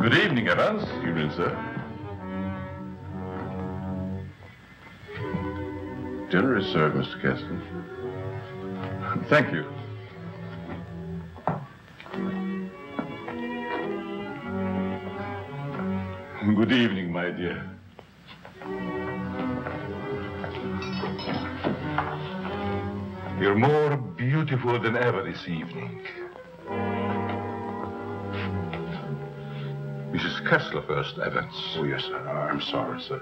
Good evening, Evans. Evening, sir. Dinner is served, Mr. Keston. Thank you. Good evening, my dear. You're more beautiful than ever this evening. Mrs. Kessler first, Evans. Oh, yes, sir. I'm sorry, sir.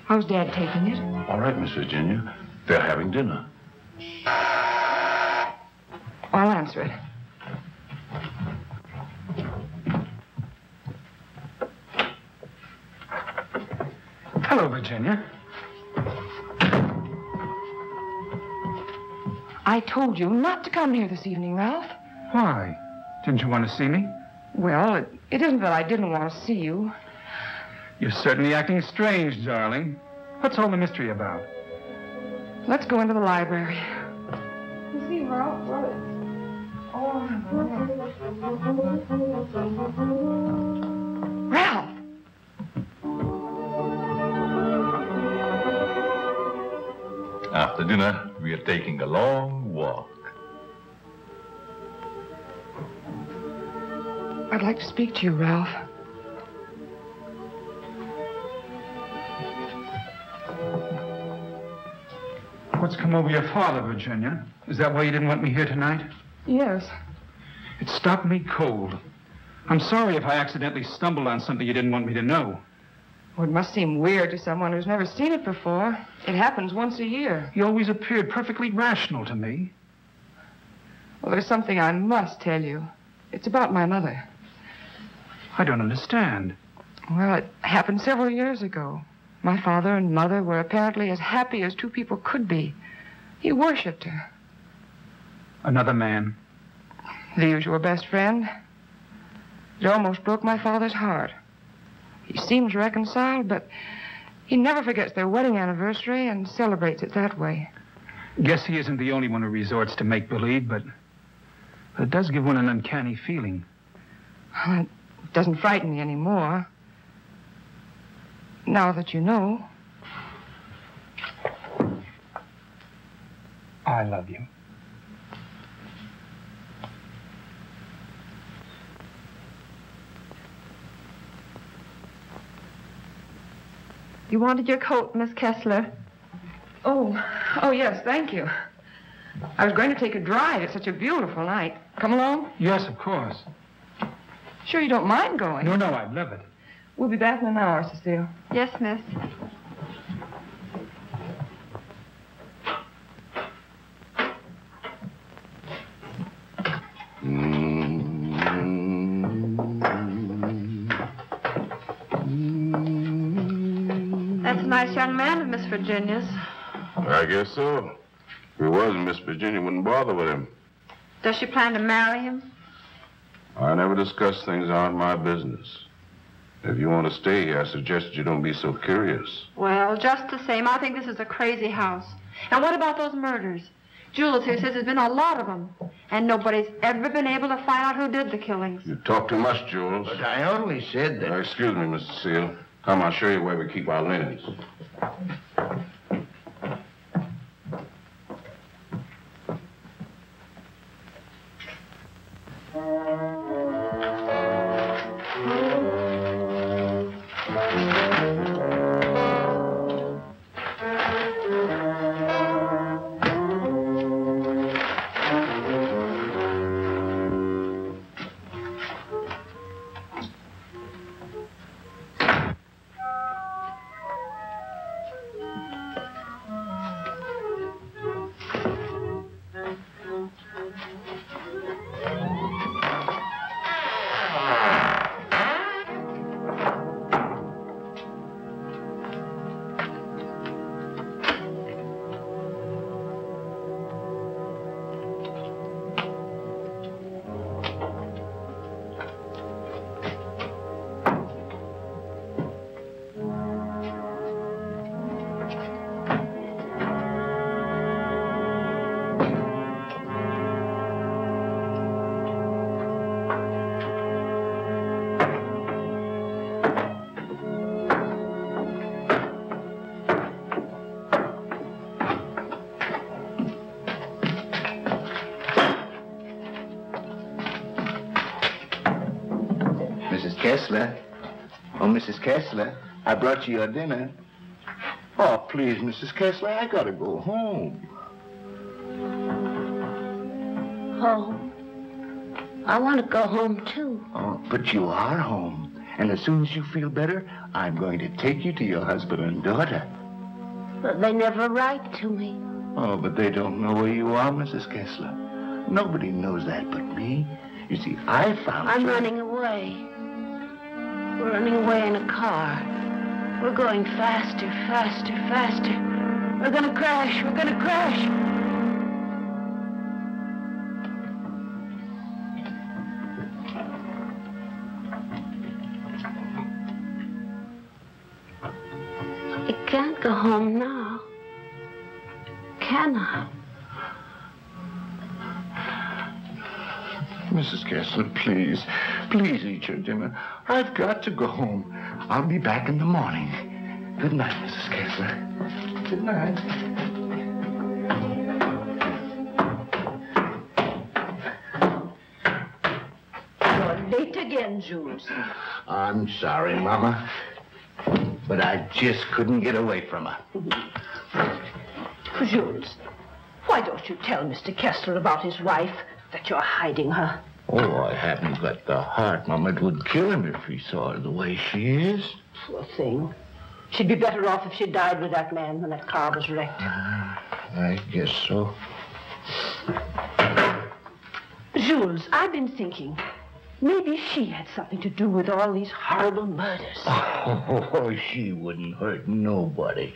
How's Dad taking it? All right, Miss Virginia. They're having dinner. I'll answer it. Hello, Virginia. I told you not to come here this evening, Ralph. Why? Didn't you want to see me? Well, it isn't that I didn't want to see you. You're certainly acting strange, darling. What's all the mystery about? Let's go into the library. You see, Ralph, what? Ralph! After dinner, we are taking a long walk. I'd like to speak to you, Ralph. What's come over your father, Virginia? Is that why you didn't want me here tonight? Yes. It stopped me cold. I'm sorry if I accidentally stumbled on something you didn't want me to know. Well, it must seem weird to someone who's never seen it before. It happens once a year. You always appeared perfectly rational to me. Well, there's something I must tell you. It's about my mother. I don't understand. Well, it happened several years ago. My father and mother were apparently as happy as two people could be. He worshipped her. Another man? The usual best friend. It almost broke my father's heart. He seems reconciled, but he never forgets their wedding anniversary and celebrates it that way. Guess he isn't the only one who resorts to make-believe, but it does give one an uncanny feeling. Well, it doesn't frighten me anymore. Now that you know. I love you. You wanted your coat, Miss Kessler? Oh, yes, thank you. I was going to take a drive. It's such a beautiful night. Come along? Yes, of course. Sure you don't mind going? No, I'd love it. We'll be back in an hour, Cecile. Yes, miss. That's a nice young man of Miss Virginia's. I guess so. If he wasn't, Miss Virginia wouldn't bother with him. Does she plan to marry him? I never discuss things aren't my business. If you want to stay here, I suggest you don't be so curious. Well, just the same, I think this is a crazy house. And what about those murders? Jules here says there's been a lot of them. And nobody's ever been able to find out who did the killings. You talk too much, Jules. But I only said that... Excuse me, Mr. Seal. Come, I'll show you where we keep our linens. Kessler. Oh, Mrs. Kessler, I brought you your dinner. Oh, please, Mrs. Kessler, I gotta go home. Home? I want to go home, too. Oh, but you are home. And as soon as you feel better, I'm going to take you to your husband and daughter. But they never write to me. Oh, but they don't know where you are, Mrs. Kessler. Nobody knows that but me. You see, I found I'm you. running away. We're running away in a car. We're going faster, faster, faster. We're gonna crash. We're gonna crash. I can't go home now. Can I? Mrs. Kessler, please. Please eat your dinner. I've got to go home. I'll be back in the morning. Good night, Mrs. Kessler. Good night. You're late again, Jules. I'm sorry, Mama. But I just couldn't get away from her. Jules, why don't you tell Mr. Kessler about his wife, that you're hiding her? Oh, I haven't got the heart, Mama. It would kill him if he saw her the way she is. Poor thing. She'd be better off if she died with that man when that car was wrecked. I guess so. Jules, I've been thinking, maybe she had something to do with all these horrible murders. Oh, she wouldn't hurt nobody.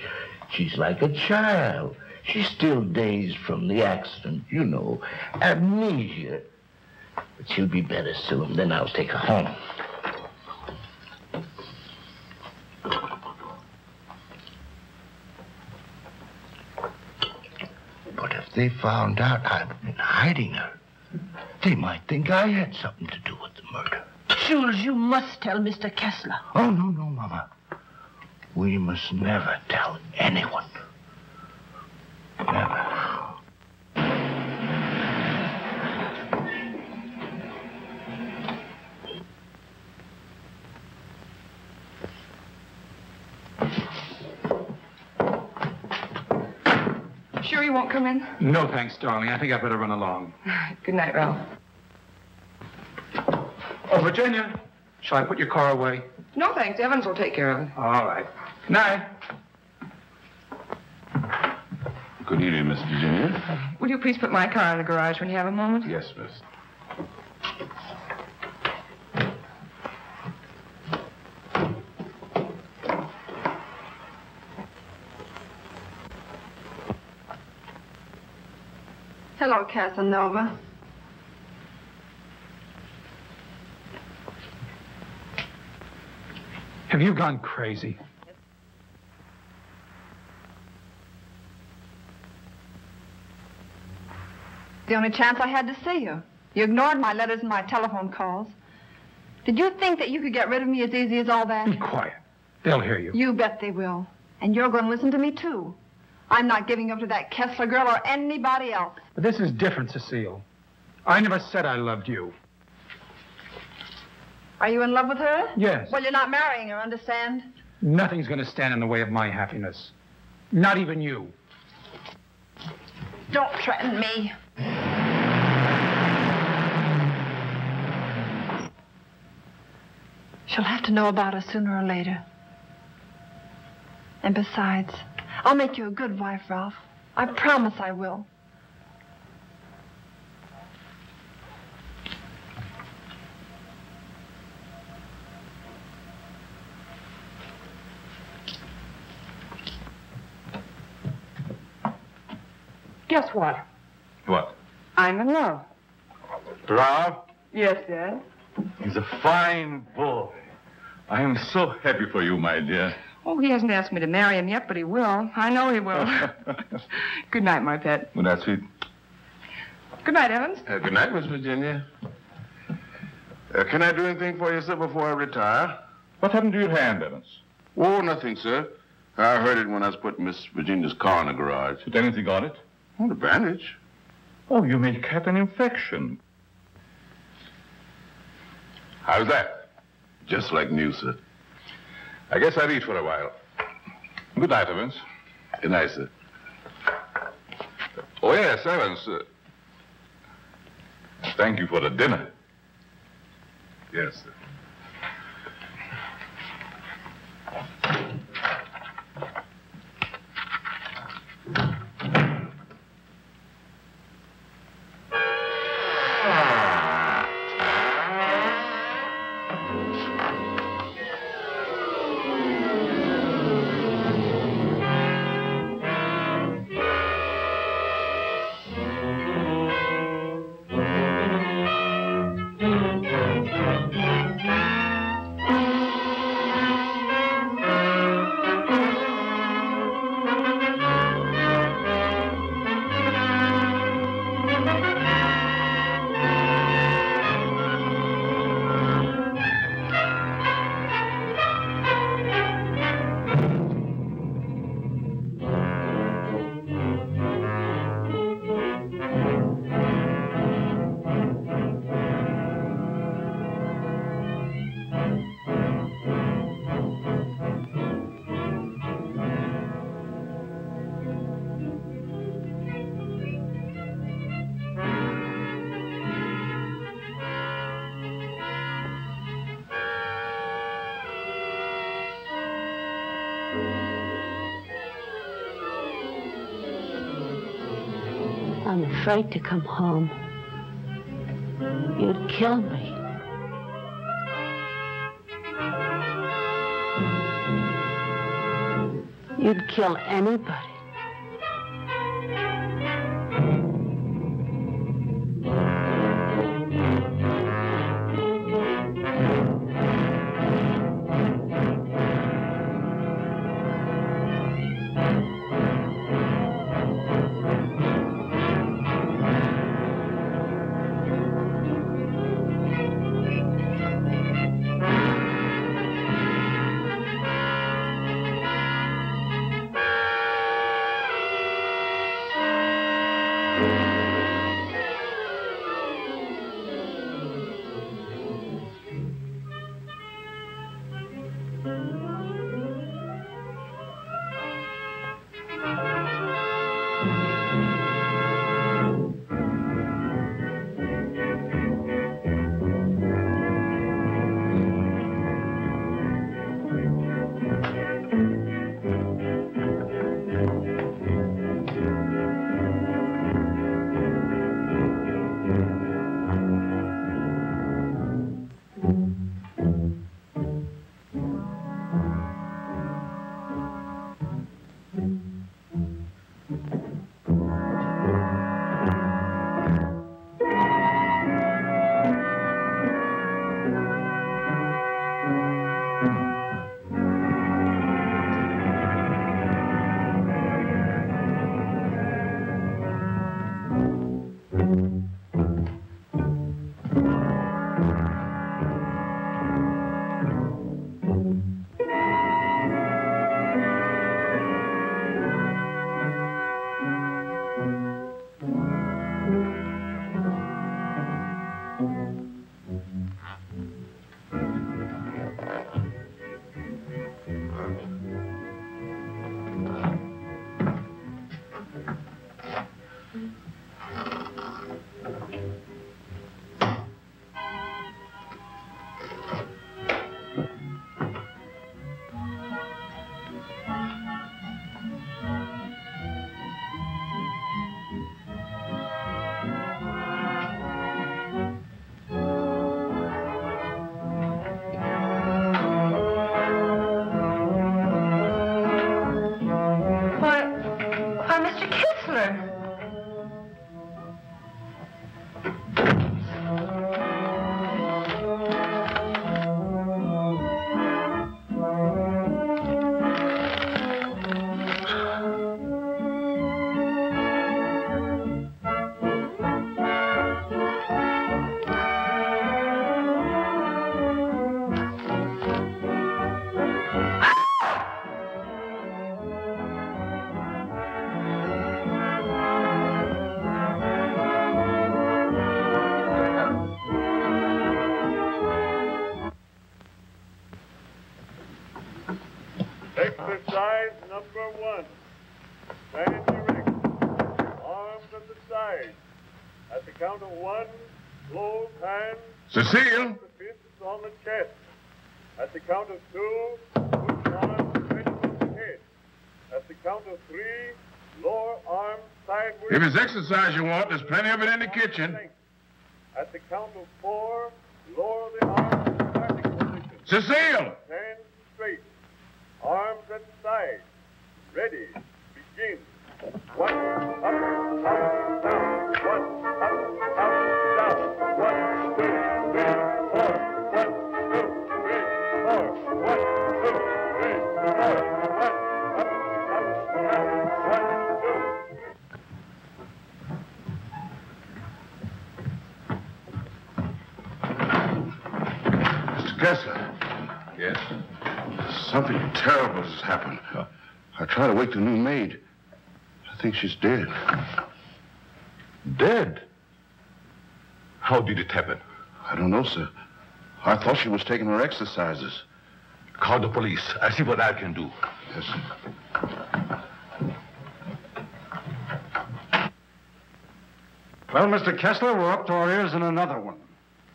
She's like a child. She's still dazed from the accident, you know, amnesia. But she'll be better soon. Then I'll take her home. But if they found out I've been hiding her, they might think I had something to do with the murder. Jules, you must tell Mr. Kessler. Oh, no, Mama. We must never tell anyone. Never. Sure you won't come in? No, thanks, darling. I think I better run along. Good night, Ralph. Oh, Virginia, shall I put your car away? No, thanks. Evans will take care of it. All right. Good night. Good evening, Miss Virginia. Will you please put my car in the garage when you have a moment? Yes, miss. Hello, Casanova. Have you gone crazy? The only chance I had to see you. You ignored my letters and my telephone calls. Did you think that you could get rid of me as easy as all that? Be quiet. They'll hear you. You bet they will. And you're going to listen to me, too. I'm not giving up to that Kessler girl or anybody else. But this is different, Cecile. I never said I loved you. Are you in love with her? Yes. Well, you're not marrying her, understand? Nothing's going to stand in the way of my happiness. Not even you. Don't threaten me. She'll have to know about us sooner or later. And besides, I'll make you a good wife, Ralph. I promise I will. Guess what? What? I'm in love. Ralph? Yes, Dad. He's a fine boy. I am so happy for you, my dear. Oh, he hasn't asked me to marry him yet, but he will. I know he will. Good night, my pet. Well, that's sweet. Good night, Evans. Good night, Miss Virginia. Can I do anything for you, sir, before I retire? What happened to your hand, Evans? Oh, nothing, sir. I heard it when I was putting Miss Virginia's car in the garage. Did anything on it? Oh, the bandage. Oh, you may have an infection. How's that? just like new, sir. I guess I'll eat for a while. Good night, Evans. Good night, sir. Oh, yes, Evans. Thank you for the dinner. Yes, sir. I'm afraid to come home. You'd kill me. You'd kill anybody. Exercise number 1. Stand erect. Arms at the side. At the count of 1, close hands. Cecile! The fists on the chest. At the count of 2, put arms ready from the head. At the count of 3, lower arms sideways. If it's exercise you want, there's plenty of it in the kitchen. At the count of 4, lower the arms to starting position. Cecile! Stand straight. Arms at side. Ready. Begin. 1, up, down. 1, up, down. 1, 2, 3, 4. 1, 2, 3, 4. 1, 2, 3, 4. 1, up, down. 1, 2. Mr. Kessler. Yes? Something terrible has happened. I tried to wake the new maid. I think she's dead. Dead? How did it happen? I don't know, sir. I thought she was taking her exercises. Call the police. I see what I can do. Yes, sir. Well, Mr. Kessler, we're up to our ears in another one.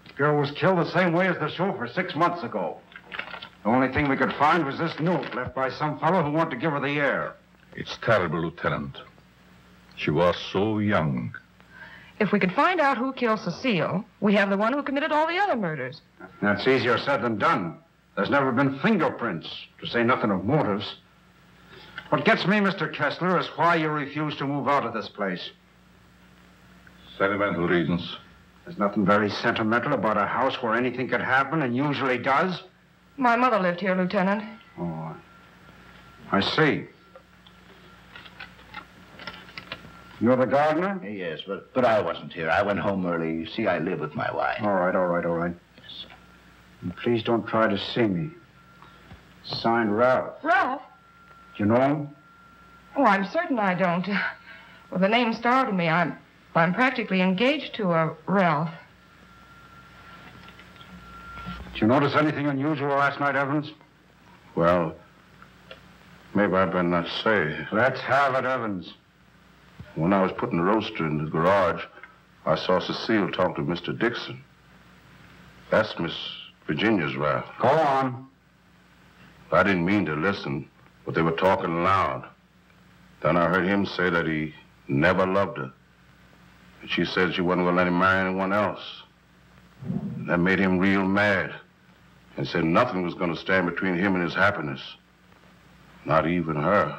The girl was killed the same way as the chauffeur 6 months ago. The only thing we could find was this note left by some fellow who wanted to give her the air. It's terrible, Lieutenant. She was so young. If we could find out who killed Cecile, we have the one who committed all the other murders. That's easier said than done. There's never been fingerprints, to say nothing of motives. What gets me, Mr. Kessler, is why you refuse to move out of this place. Sentimental reasons. There's nothing very sentimental about a house where anything could happen and usually does. My mother lived here, Lieutenant. Oh, I see. You're the gardener? Yes, but I wasn't here. I went home early. You see, I live with my wife. All right. Yes, sir. And please don't try to see me. Signed, Ralph. Ralph? Do you know him? Oh, I'm certain I don't. Well, the name startled me. I'm practically engaged to a Ralph. Did you notice anything unusual last night, Evans? Well, maybe I better not say. Let's have it, Evans. When I was putting the roaster in the garage, I saw Cecile talk to Mr. Dixon. That's Miss Virginia's Ralph. Go on. I didn't mean to listen, but they were talking loud. Then I heard him say that he never loved her. And she said she wasn't going to let him marry anyone else. That made him real mad. And said nothing was going to stand between him and his happiness. Not even her.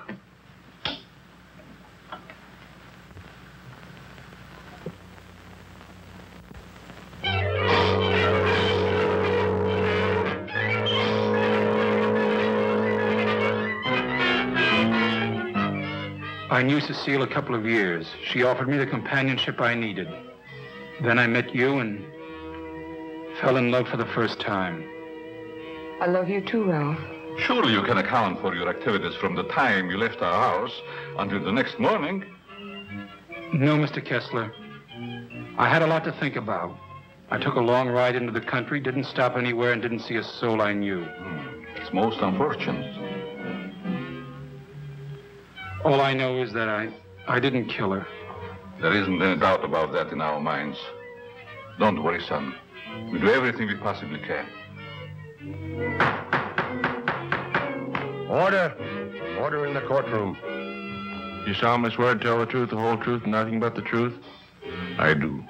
I knew Cecile a couple of years. She offered me the companionship I needed. Then I met you and fell in love for the first time. I love you too, Ralph. Surely you can account for your activities from the time you left our house until the next morning. No, Mr. Kessler. I had a lot to think about. I took a long ride into the country, didn't stop anywhere, and didn't see a soul I knew. It's most unfortunate. All I know is that I didn't kill her. There isn't any doubt about that in our minds. Don't worry, son. We do everything we possibly can. Order. Order in the courtroom. You solemnly swear to tell the truth, the whole truth, and nothing but the truth? I do.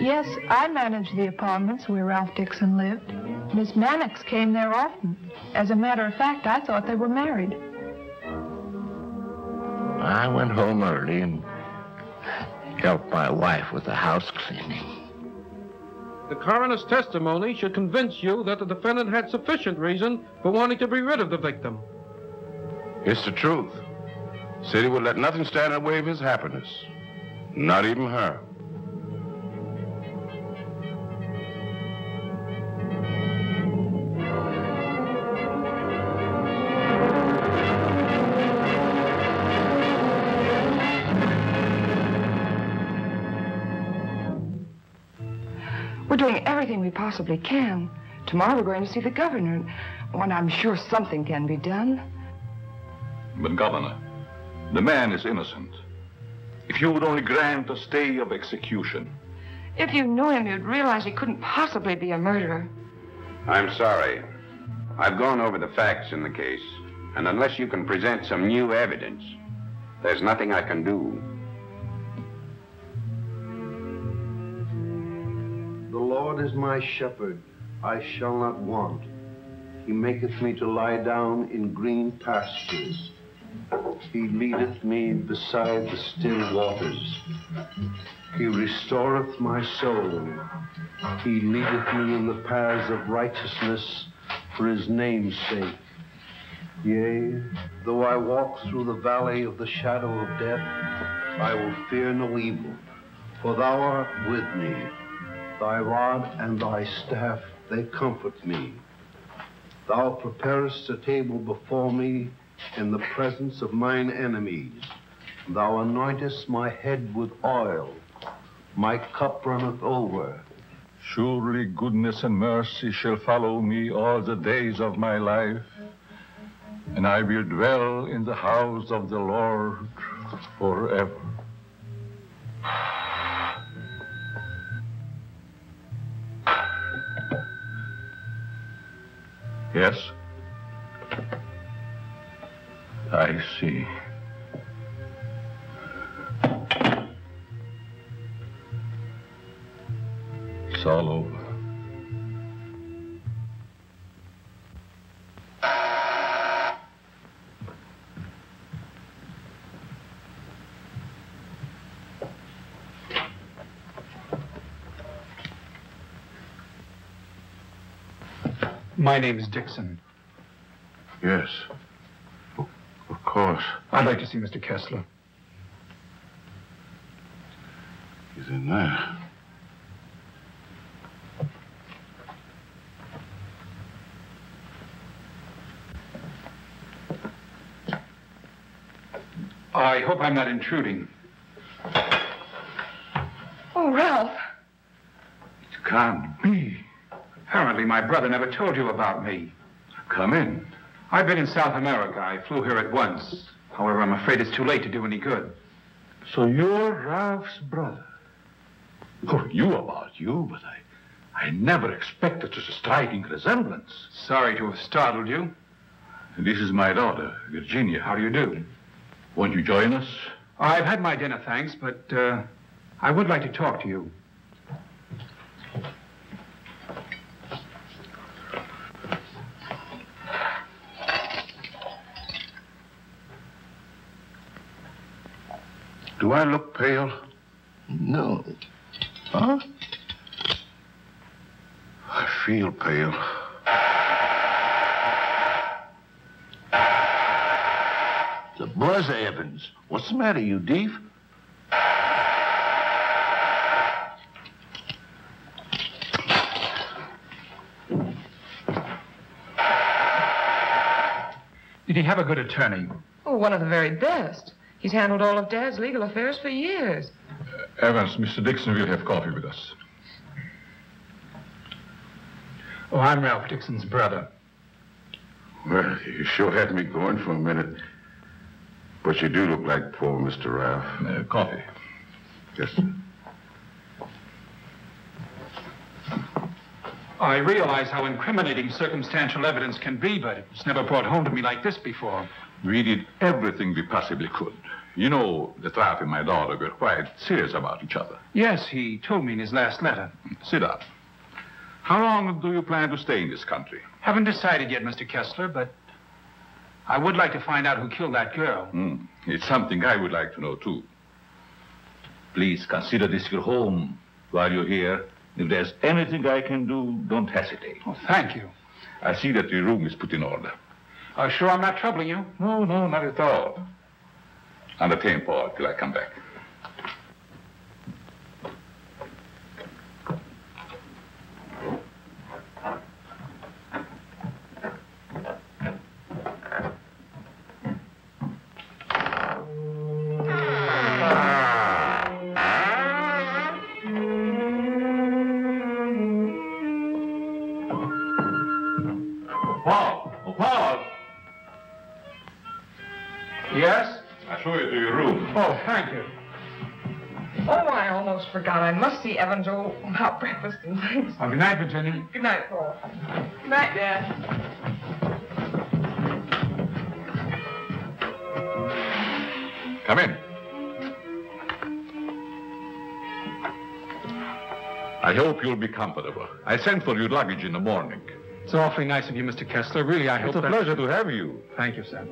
Yes, I managed the apartments where Ralph Dixon lived. Miss Mannix came there often. As a matter of fact, I thought they were married. I went home early and helped my wife with the house cleaning. The coroner's testimony should convince you that the defendant had sufficient reason for wanting to be rid of the victim. It's the truth. Said he would let nothing stand in the way of his happiness. Not even her. We're doing everything we possibly can. Tomorrow we're going to see the governor. Oh, and I'm sure something can be done. But, Governor, the man is innocent. If you would only grant a stay of execution. If you knew him, you'd realize he couldn't possibly be a murderer. I'm sorry. I've gone over the facts in the case, and unless you can present some new evidence, there's nothing I can do. The Lord is my shepherd, I shall not want. He maketh me to lie down in green pastures. He leadeth me beside the still waters. He restoreth my soul. He leadeth me in the paths of righteousness for his name's sake. Yea, though I walk through the valley of the shadow of death, I will fear no evil, for thou art with me. Thy rod and thy staff, they comfort me. Thou preparest a table before me in the presence of mine enemies. Thou anointest my head with oil. My cup runneth over. Surely goodness and mercy shall follow me all the days of my life, and I will dwell in the house of the Lord forever. Yes? I see. It's all over. My name is Dixon. Yes. Of course. I'd like to see Mr. Kessler. He's in there. I hope I'm not intruding. Oh, Ralph. It can't be. Apparently, my brother never told you about me. Come in. I've been in South America. I flew here at once. However, I'm afraid it's too late to do any good. So you're Ralph's brother? Who knew about you, but I never expected such a striking resemblance. Sorry to have startled you. This is my daughter, Virginia. How do you do? Won't you join us? I've had my dinner, thanks, but I would like to talk to you. Do I look pale? No. Huh? I feel pale. The buzz, Evans. What's the matter, you deef? Did he have a good attorney? Oh, one of the very best. He's handled all of Dad's legal affairs for years. Evans, Mr. Dixon will have coffee with us. Oh, I'm Ralph Dixon's brother. Well, you sure had me going for a minute. But you do look like poor Mr. Ralph. Coffee. Yes, sir. I realize how incriminating circumstantial evidence can be, but it's never brought home to me like this before. We did everything we possibly could. You know, that Ralph and my daughter were quite serious about each other. Yes, he told me in his last letter. Sit down. How long do you plan to stay in this country? Haven't decided yet, Mr. Kessler, but I would like to find out who killed that girl. It's something I would like to know, too. Please consider this your home while you're here. If there's anything I can do, don't hesitate. Oh, thank you. I see that your room is put in order. Sure I'm not troubling you? No, not at all. Entertain Paul till I come back. Paul! Yes? I'll show you to your room. Oh, thank you. Oh, I almost forgot. I must see Evans about breakfast and things. Oh, good night, Virginia. Good night, Paul. Good night, Dad. Come in. I hope you'll be comfortable. I sent for your luggage in the morning. It's awfully nice of you, Mr. Kessler. Really, I hope It's a pleasure to have you. Thank you, sir.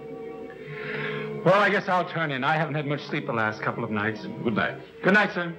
Well, I guess I'll turn in. I haven't had much sleep the last couple of nights. Good night. Good night, sir.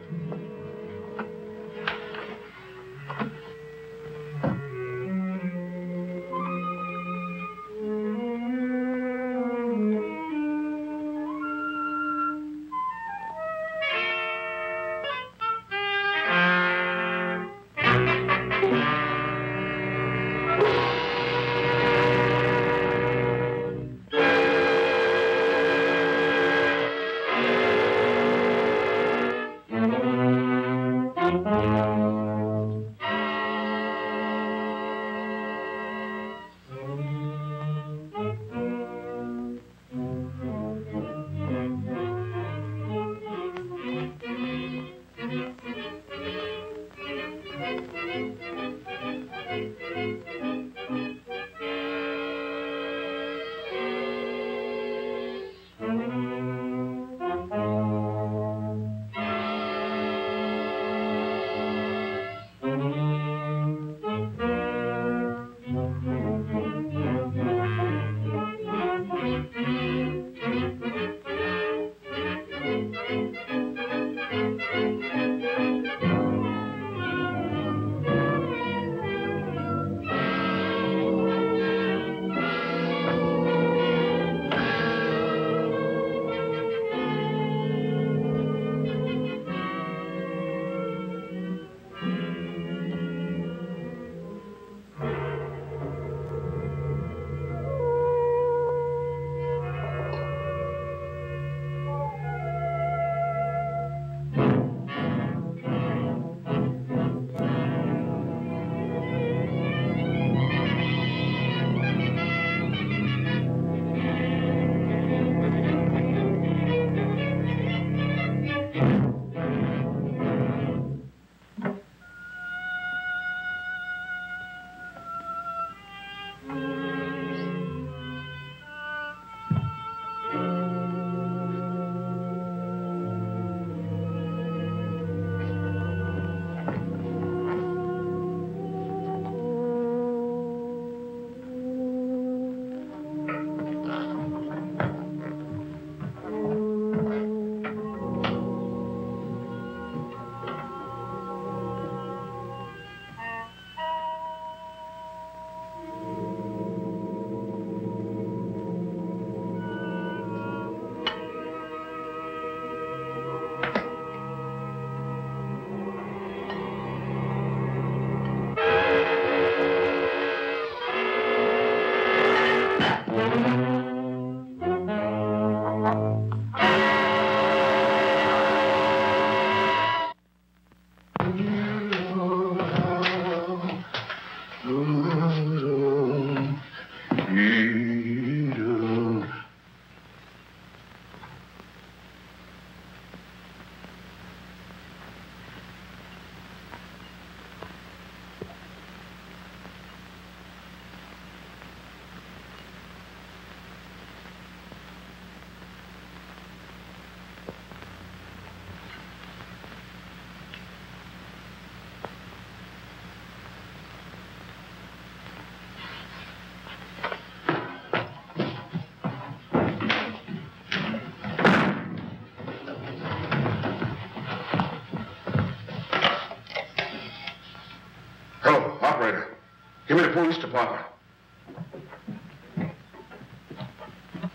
Give me the police department.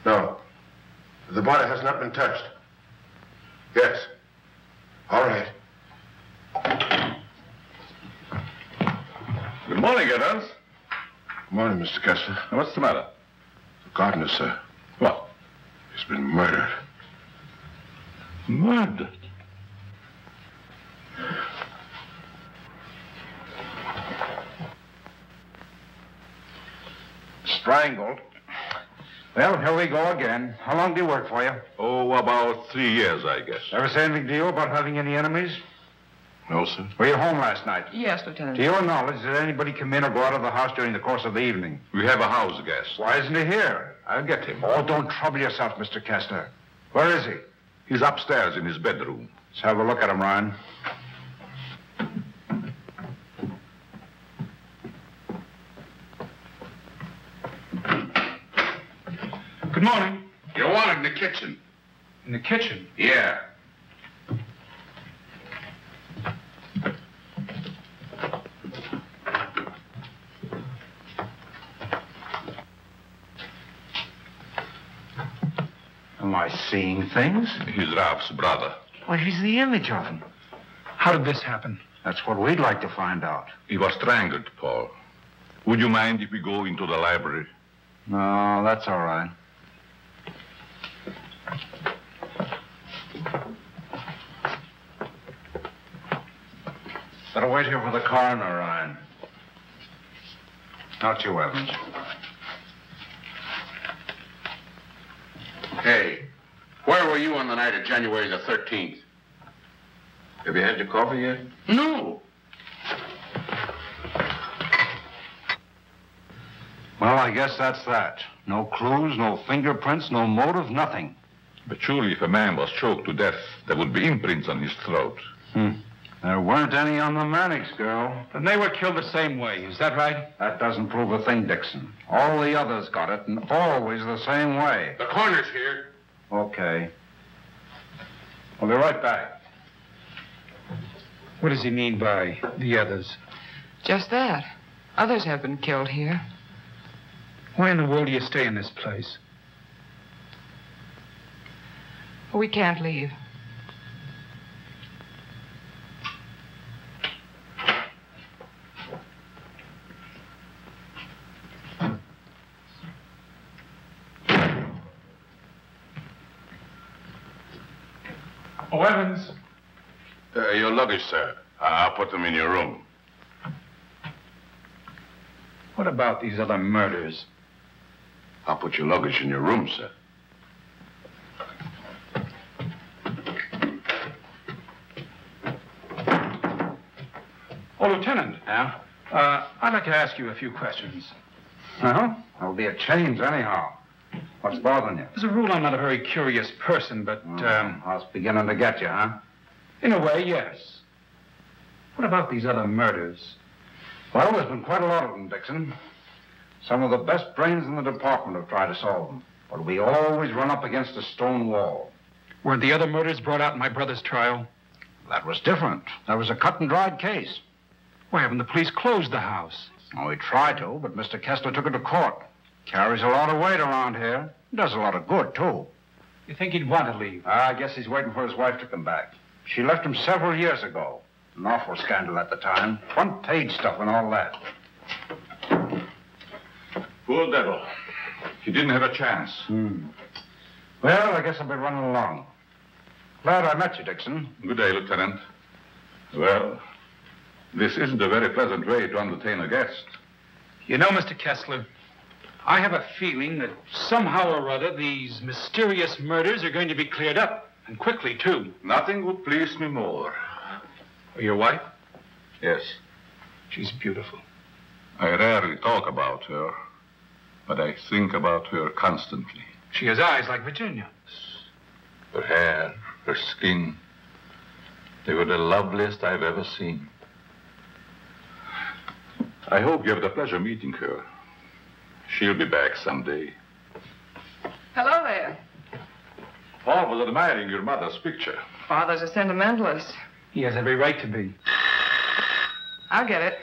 No. The body has not been touched. Yes. All right. Good morning, Evans. Good morning, Mr. Kessler. What's the matter? The gardener, sir. What? He's been murdered. Murdered? Strangled. Well, here we go again. How long do you work for you? Oh, about 3 years, I guess. Ever say anything to you about having any enemies? No, sir. Were you home last night? Yes, Lieutenant. To your knowledge, did anybody come in or go out of the house during the course of the evening? We have a house guest. Why isn't he here? I'll get him. Oh, don't trouble yourself, Mr. Kessler. Where is he? He's upstairs in his bedroom. Let's have a look at him, Ryan. Good morning. You're wanted in the kitchen. In the kitchen? Yeah. Am I seeing things? He's Ralph's brother. Well, he's the image of him. How did this happen? That's what we'd like to find out. He was strangled, Paul. Would you mind if we go into the library? No, that's all right. Better wait here for the coroner, Ryan. Not you, Evans. Hey, where were you on the night of January the 13th? Have you had your coffee yet? No. Well, I guess that's that. No clues, no fingerprints, no motive, nothing. But surely if a man was choked to death, there would be imprints on his throat. There weren't any on the Mannix girl. Then they were killed the same way. Is that right? That doesn't prove a thing, Dixon. All the others got it, and always the same way. The coroner's here. Okay. We'll be right back. What does he mean by the others? Just that. Others have been killed here. Why in the world do you stay in this place? We can't leave. Oh, Evans. Your luggage, sir. I'll put them in your room. What about these other murders? I'll put your luggage in your room, sir. Oh, Lieutenant. Yeah? I'd like to ask you a few questions. Well, there'll be a change anyhow. What's bothering you? As a rule, I'm not a very curious person, but, I was beginning to get you, huh? in a way, yes. What about these other murders? Well, there's been quite a lot of them, Dixon. Some of the best brains in the department have tried to solve them. But we always run up against a stone wall. Weren't the other murders brought out in my brother's trial? That was different. That was a cut-and-dried case. Why haven't the police closed the house? Oh, we tried to, but Mr. Kessler took it to court. Carries a lot of weight around here. Does a lot of good, too. You think he'd want to leave? I guess he's waiting for his wife to come back. She left him several years ago. An awful scandal at the time. Front-page stuff and all that. Poor devil. He didn't have a chance. Well, I guess I'll be running along. Glad I met you, Dixon. Good day, Lieutenant. Well, this isn't a very pleasant way to entertain a guest. You know, Mr. Kessler, I have a feeling that somehow or other these mysterious murders are going to be cleared up, and quickly, too. Nothing would please me more. Your wife? Yes. She's beautiful. I rarely talk about her, but I think about her constantly. She has eyes like Virginia. Her hair, her skin, they were the loveliest I've ever seen. I hope you have the pleasure meeting her. She'll be back someday. Hello there. Paul was admiring your mother's picture. Father's a sentimentalist. He has every right to be. I'll get it.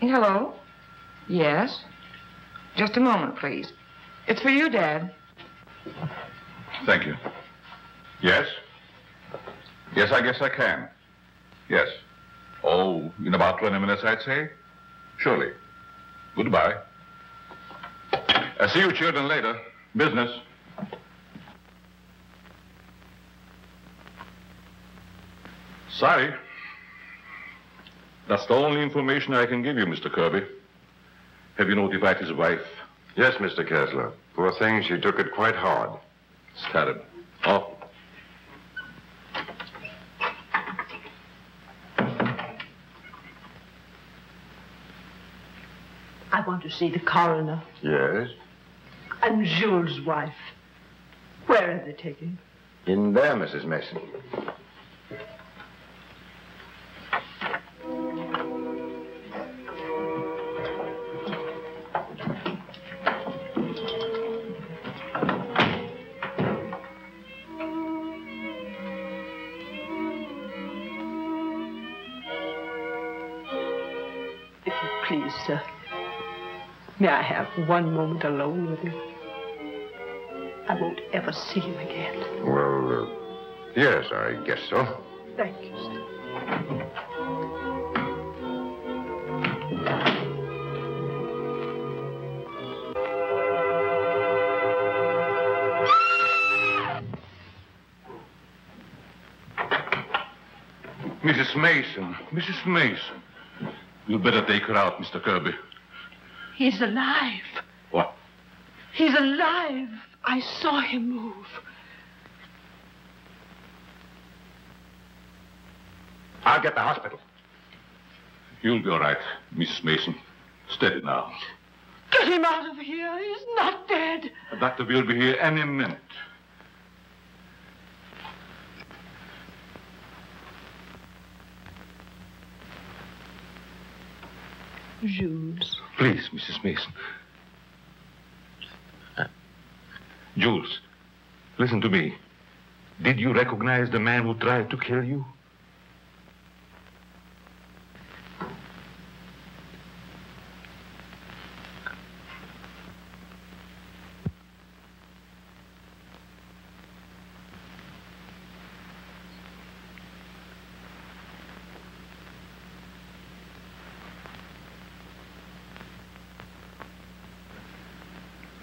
Hello? Yes? Just a moment, please. It's for you, Dad. Thank you. Yes? Yes, I guess I can. Yes. Oh, in about 20 minutes, I'd say. Surely. Goodbye. I'll see you children later. Business. Sorry. That's the only information I can give you, Mr. Kirby. Have you notified his wife? Yes, Mr. Kessler. Poor thing, she took it quite hard. It's terrible. Awful. I want to see the coroner. Yes? And Jules' wife. Where are they taking? In there, Mrs. Mason. If you please, sir. May I have one moment alone with him? I won't ever see him again. Well, yes, I guess so. Thank you, sir. Mrs. Mason. Mrs. Mason. You'd better take her out, Mr. Kirby. He's alive. What? He's alive. I saw him move. I'll get the hospital. You'll be all right, Mrs. Mason. Steady now. Get him out of here. He's not dead. The doctor will be here any minute. Jules. Please, Mrs. Mason. Jules, listen to me. Did you recognize the man who tried to kill you?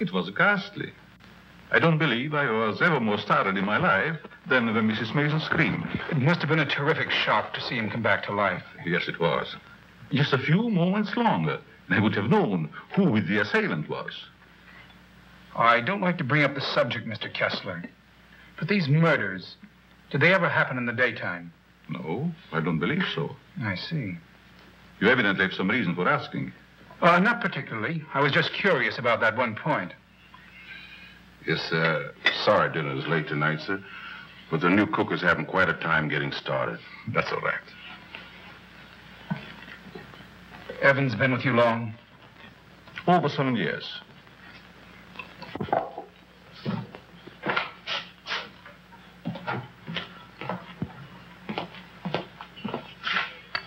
It was ghastly. I don't believe I was ever more startled in my life than when Mrs. Mason screamed. It must have been a terrific shock to see him come back to life. Yes, it was. Just a few moments longer, and I would have known who the assailant was. I don't like to bring up the subject, Mr. Kessler, but these murders, did they ever happen in the daytime? No, I don't believe so. I see. You evidently have some reason for asking. Not particularly. I was just curious about that one point. Yes, sorry dinner is late tonight, sir. But the new cook is having quite a time getting started. That's all right. Evan's been with you long? Over 7 years.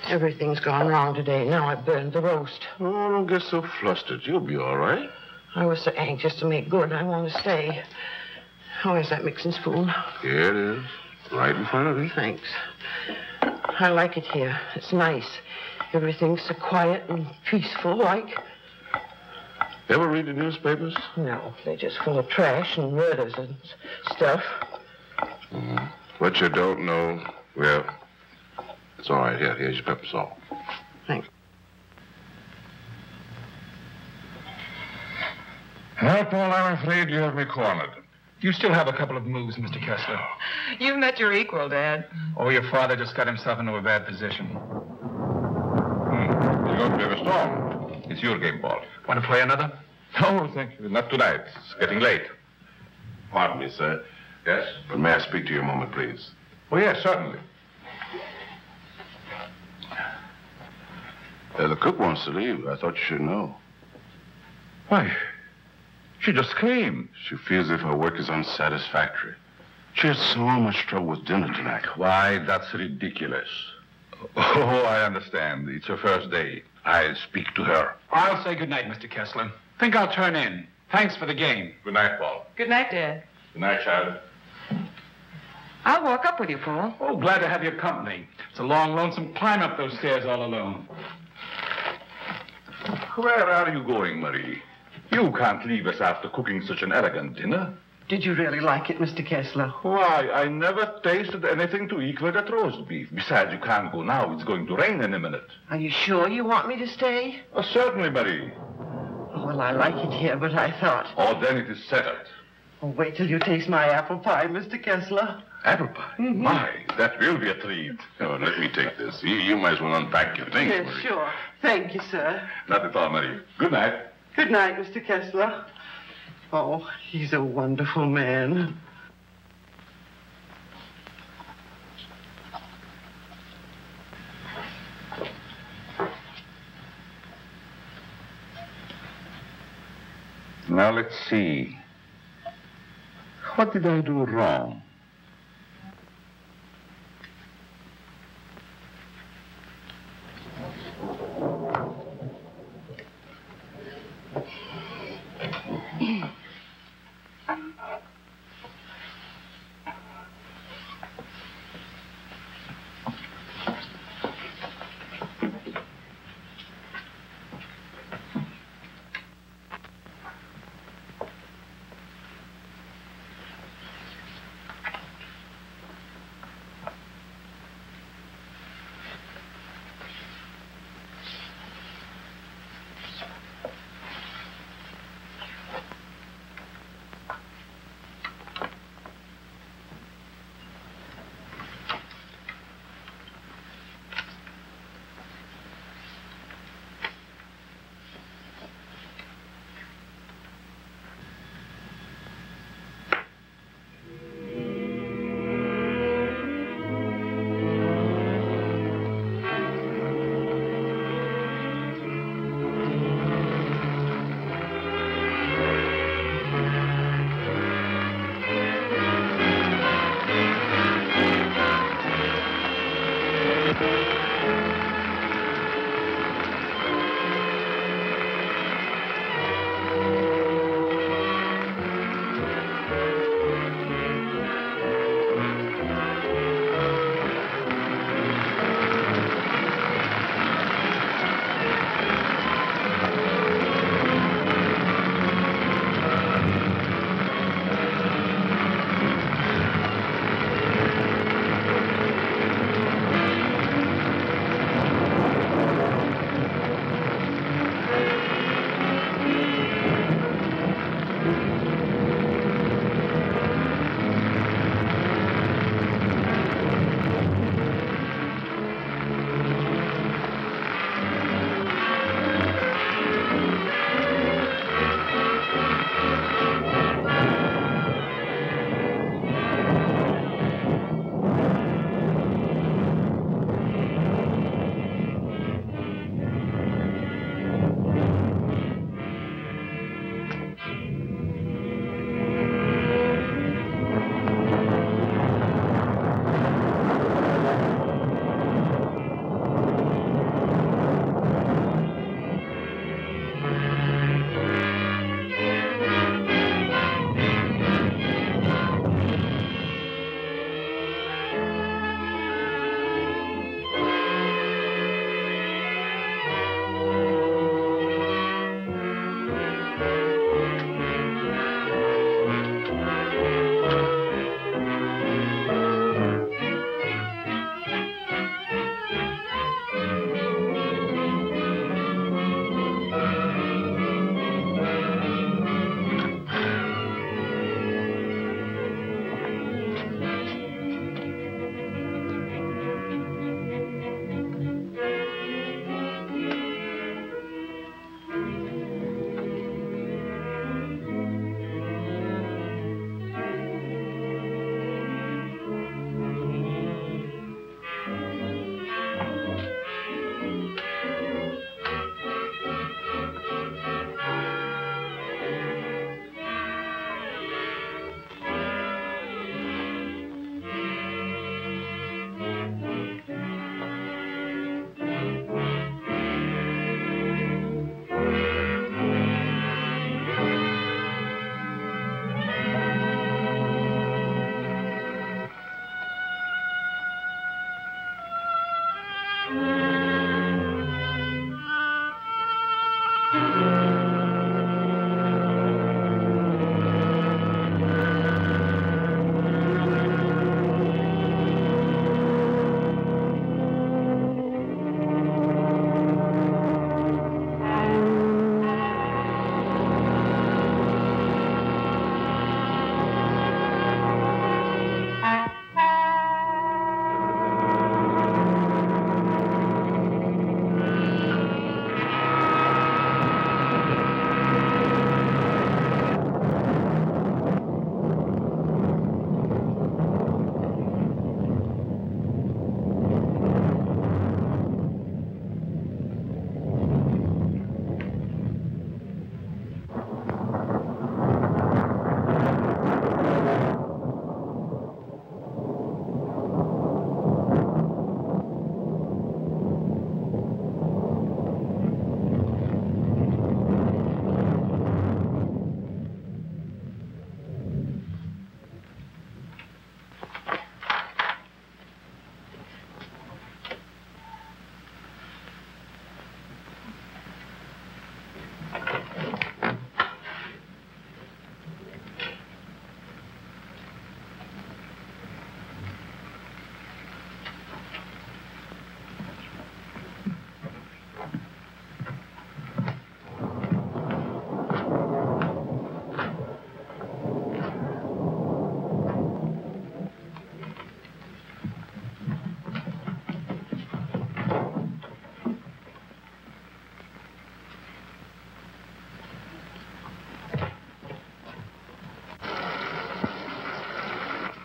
Everything's gone wrong today. Now I burned the roast. Oh, don't get so flustered. You'll be all right. I was so anxious to make good. I want to stay. Where's that mixing spoon? Here it is. Right in front of you. Thanks. I like it here. It's nice. Everything's so quiet and peaceful, like. Ever read the newspapers? No, they're just full of trash and murders and stuff. What you don't know, well, it's all right. Here's your pepper salt. Thanks. Well, Paul, I'm afraid you have me cornered. You still have a couple of moves, Mr. Kessler. You've met your equal, Dad. Oh, your father just got himself into a bad position. You're going to be a storm. It's your game, Paul. Want to play another? No, thank you. Not tonight. It's getting late. Pardon me, sir. Yes? But may I speak to you a moment, please? Oh, yes, certainly. The cook wants to leave. I thought you should know. Why, she just came. She feels as if her work is unsatisfactory. She had so much trouble with dinner tonight. Why, that's ridiculous. Oh, I understand. It's her first day. I'll speak to her. I'll say good night, Mr. Kessler. Think I'll turn in. Thanks for the game. Good night, Paul. Good night, Dad. Good night, child. I'll walk up with you, Paul. Oh, glad to have your company. It's a long, lonesome climb up those stairs all alone. Where are you going, Marie? You can't leave us after cooking such an elegant dinner. Did you really like it, Mr. Kessler? Why, I never tasted anything to equal that roast beef. Besides, you can't go now. It's going to rain in a minute. Are you sure you want me to stay? Oh, certainly, Marie. Well, I like it here, but I thought... Oh, then it is settled. Oh, wait till you taste my apple pie, Mr. Kessler. Apple pie? Mm-hmm. My, that will be a treat. Oh, let me take this. You might as well unpack your things, Yes, Marie. sure. Thank you, sir. Not at all, Marie. Good night. Good night, Mr. Kessler. Oh, he's a wonderful man. Now, let's see. What did I do wrong?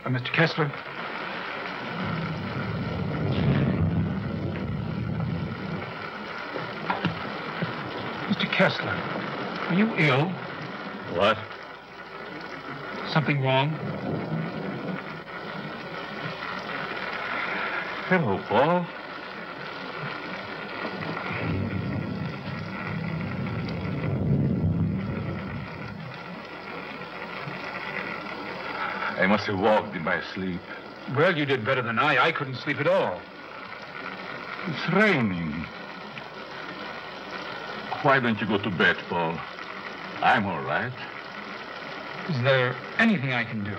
Mr. Kessler? Mr. Kessler, are you ill? What? Something wrong? Hello, Paul. I must have walked in my sleep. Well, you did better than I. I couldn't sleep at all. It's raining. Why don't you go to bed, Paul? I'm all right. Is there anything I can do?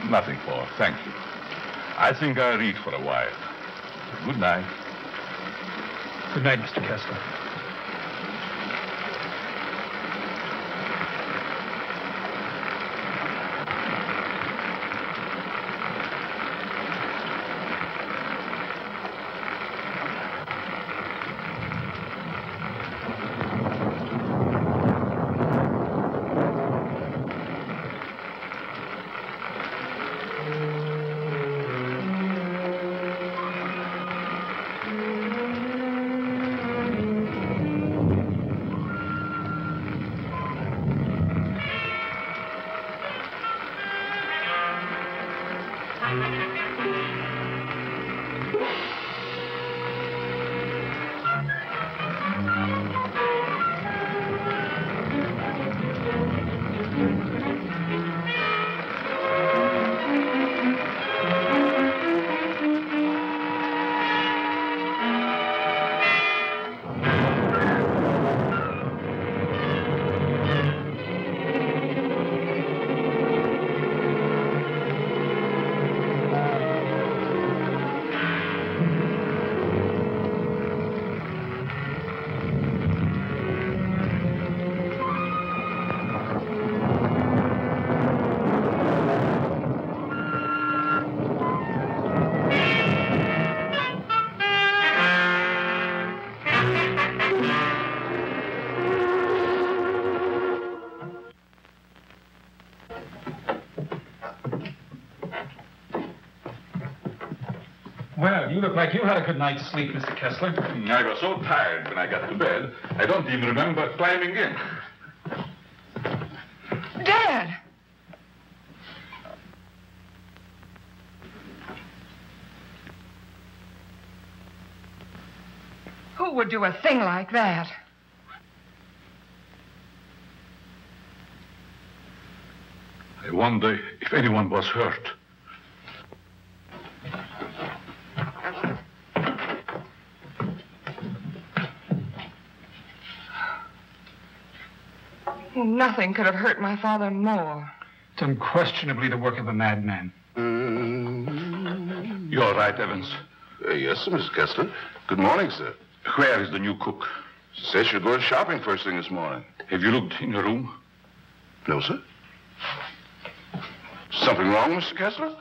Nothing, Paul. Thank you. I think I'll read for a while. Good night. Good night, Mr. Kessler. Well, you look like you had a good night's sleep, Mr. Kessler. I was so tired when I got to bed, I don't even remember climbing in. Dad! Who would do a thing like that? I wonder if anyone was hurt. Nothing could have hurt my father more. It's unquestionably the work of a madman. You're right, Evans. Yes, sir, Mr. Kessler. Good morning, sir. Where is the new cook? She said she'd go shopping first thing this morning. Have you looked in your room? No, sir. Something wrong, Mr. Kessler?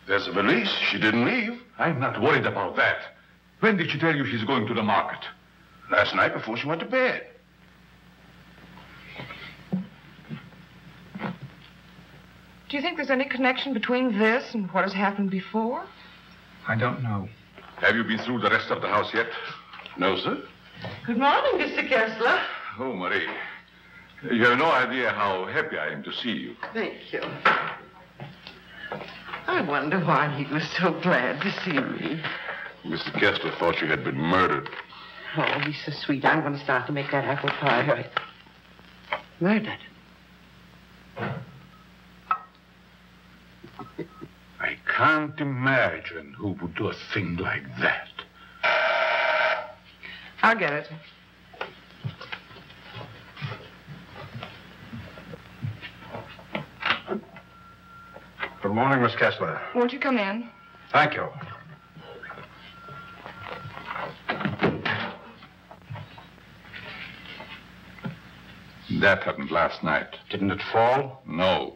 There's a valise. She didn't leave. I'm not worried about that. When did she tell you she's going to the market? Last night before she went to bed. Do you think there's any connection between this and what has happened before? I don't know. Have you been through the rest of the house yet? No, sir. Good morning, Mr. Kessler. Oh, Marie. You have no idea how happy I am to see you. Thank you. I wonder why he was so glad to see me. Mr. Kessler thought you had been murdered. Oh, he's so sweet. I'm going to start to make that apple pie. Right. Murdered. I can't imagine who would do a thing like that. I'll get it. Good morning, Miss Kessler. Won't you come in? Thank you. That happened last night. Didn't it fall? No.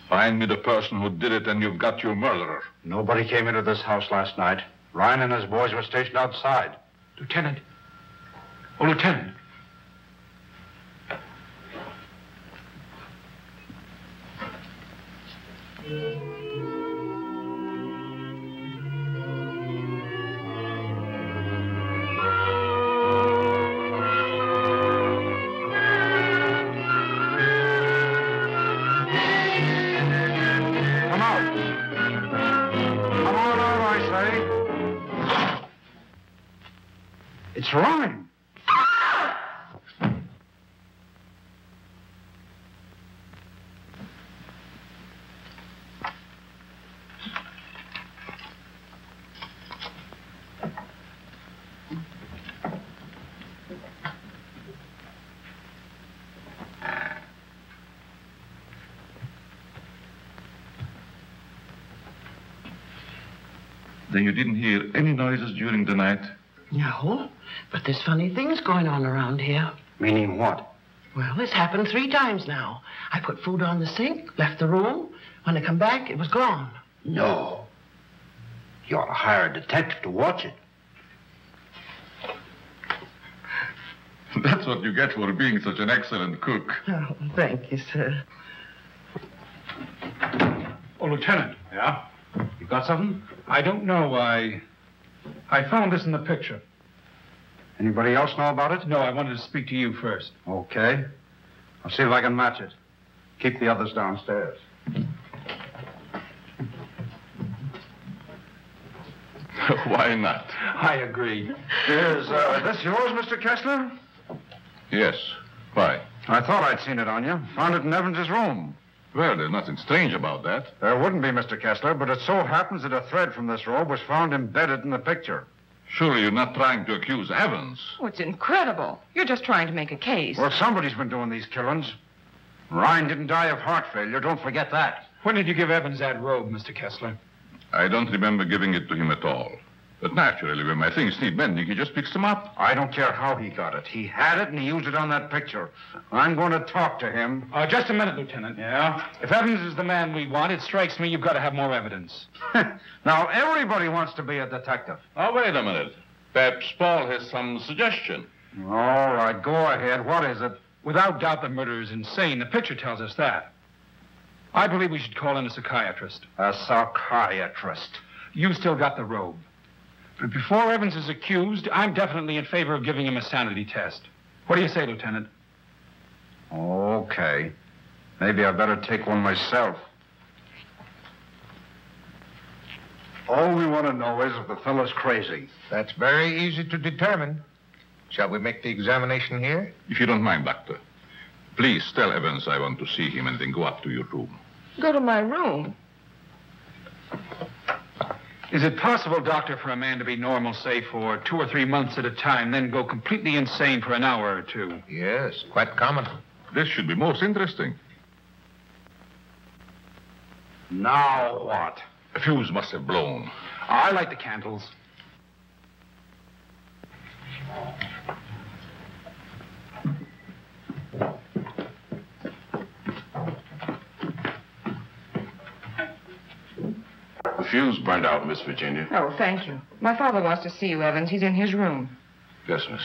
Find me the person who did it and you've got your murderer. Nobody came into this house last night. Ryan and his boys were stationed outside. Lieutenant, Oh, Lieutenant. It's running. Then you didn't hear any noises during the night? No, but there's funny things going on around here. Meaning what? Well, it's happened 3 times now. I put food on the sink, left the room. When I come back, it was gone. No. You ought to hire a detective to watch it. That's what you get for being such an excellent cook. Oh, thank you, sir. Oh, Lieutenant. Yeah? You got something? I don't know. I found this in the picture. Anybody else know about it? No, I wanted to speak to you first. Okay. I'll see if I can match it. Keep the others downstairs. Why not? I agree. Is this yours, Mr. Kessler? Yes. Why? I thought I'd seen it on you. Found it in Evans's room. Well, there's nothing strange about that. There wouldn't be, Mr. Kessler, but it so happens that a thread from this robe was found embedded in the picture. Surely you're not trying to accuse Evans. Oh, it's incredible. You're just trying to make a case. Well, somebody's been doing these killings. Ryan didn't die of heart failure. Don't forget that. When did you give Evans that robe, Mr. Kessler? I don't remember giving it to him at all. But naturally, when my things need mending, he just picks them up. I don't care how he got it. He had it, and he used it on that picture. I'm going to talk to him. Just a minute, Lieutenant. Yeah? If Evans is the man we want, it strikes me you've got to have more evidence. Now, everybody wants to be a detective. Oh, wait a minute. Perhaps Paul has some suggestion. All right, go ahead. What is it? Without doubt, the murderer is insane. The picture tells us that. I believe we should call in a psychiatrist. A psychiatrist? You still got the robe. But before Evans is accused, I'm definitely in favor of giving him a sanity test. What do you say, Lieutenant? Okay. Maybe I better take one myself. All we want to know is if the fellow's crazy. That's very easy to determine. Shall we make the examination here? If you don't mind, Doctor. Please tell Evans I want to see him and then go up to your room. Go to my room. Is it possible, Doctor, for a man to be normal, say, for 2 or 3 months at a time, then go completely insane for an hour or 2? Yes, quite common. This should be most interesting. Now what? The fuse must have blown. I light the candles. The fuse burned out, Miss Virginia. Oh, thank you. My father wants to see you, Evans. He's in his room. Yes, miss.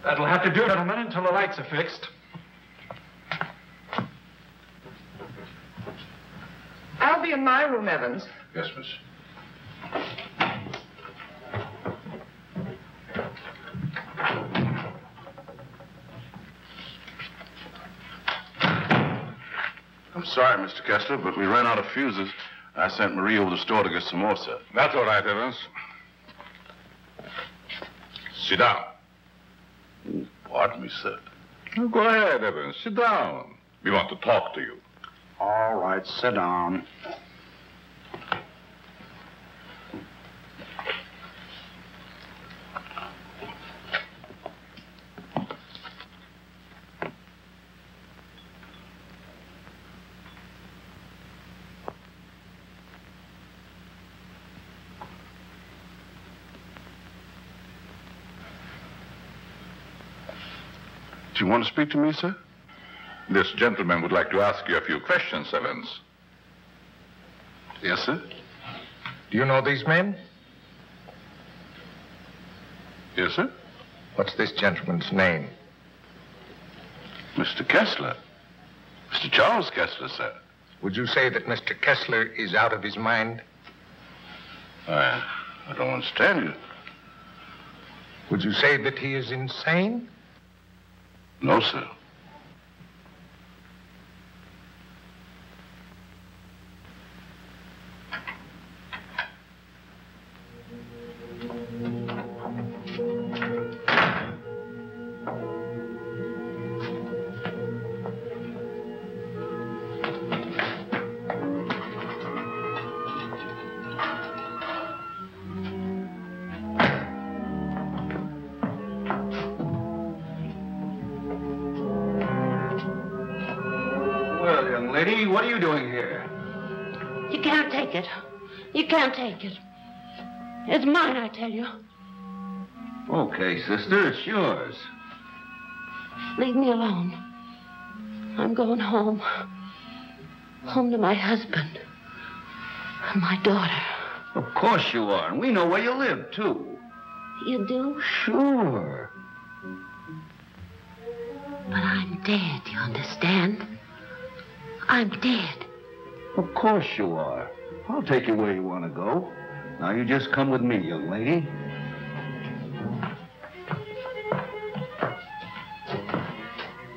That'll have to do, gentlemen, until the lights are fixed. I'll be in my room, Evans. Yes, miss. I'm sorry, Mr. Kessler, but we ran out of fuses. I sent Marie over to the store to get some more, sir. That's all right, Evans. Sit down. Pardon me, sir. Oh, go ahead, Evans. Sit down. We want to talk to you. All right, sit down. Do you want to speak to me, sir? This gentleman would like to ask you a few questions, Evans. Yes, sir. Do you know these men? Yes, sir. What's this gentleman's name? Mr. Kessler. Mr. Charles Kessler, sir. Would you say that Mr. Kessler is out of his mind? I don't understand you. Would you say that he is insane? No, sir. Well, young lady, what are you doing here? You can't take it. You can't take it. It's mine, I tell you. Okay, sister, it's yours. Leave me alone. I'm going home. Home to my husband. And my daughter. Of course you are, and we know where you live, too. You do? Sure. But I'm dead, you understand? I'm dead. Of course you are. I'll take you where you want to go. Now you just come with me, young lady.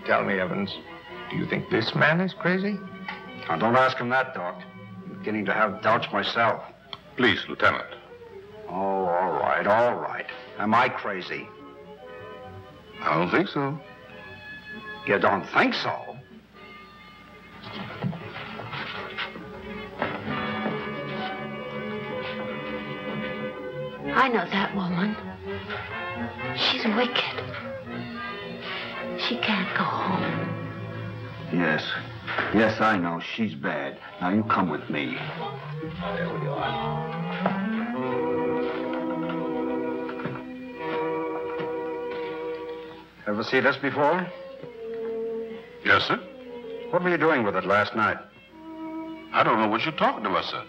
Tell me, Evans, do you think this man is crazy? Now, don't ask him that, Doc. I'm beginning to have doubts myself. Please, Lieutenant. Oh, all right, all right. Am I crazy? I don't think so. You don't think so? I know that woman. She's wicked. She can't go home. Yes. Yes, I know. She's bad. Now you come with me. There we are. Ever see this before? Yes, sir. What were you doing with it last night? I don't know what you're talking about, sir.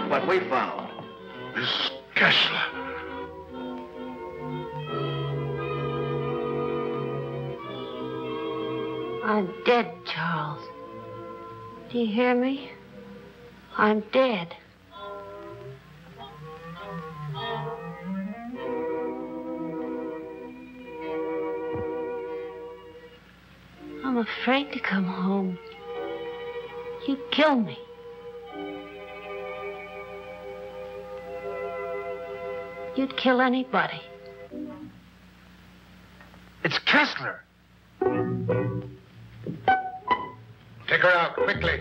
What we found. Miss Kessler. I'm dead, Charles. Do you hear me? I'm dead. I'm afraid to come home. You'd kill me. You'd kill anybody. It's Kessler. Take her out, quickly.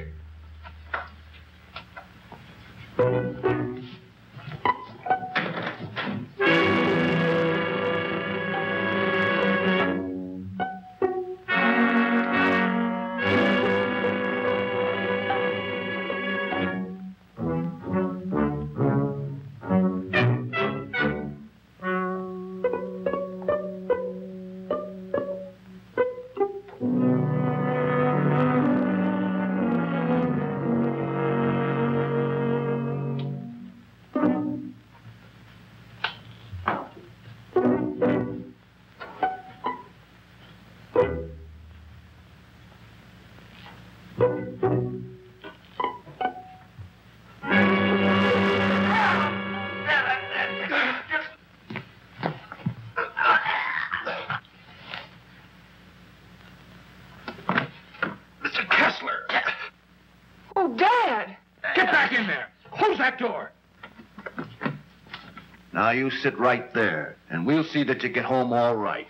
Now you sit right there, and we'll see that you get home all right.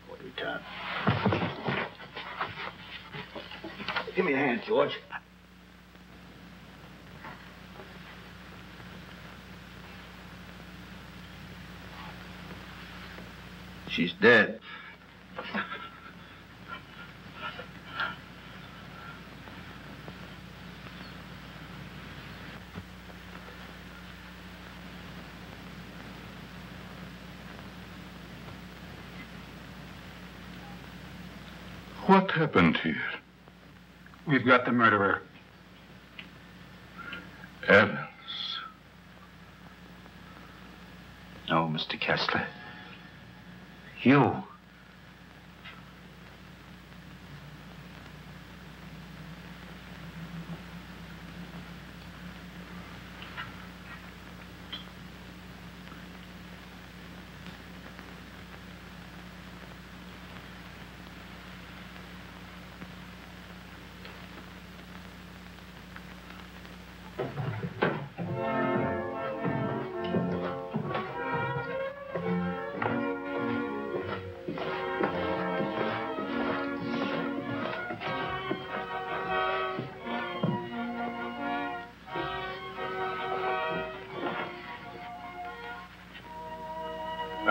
What are you done? Give me a hand, George. She's dead. What happened here? We've got the murderer. Evans. No, Mr. Kessler. You.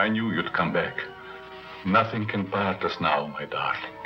I knew you'd come back. Nothing can part us now, my darling.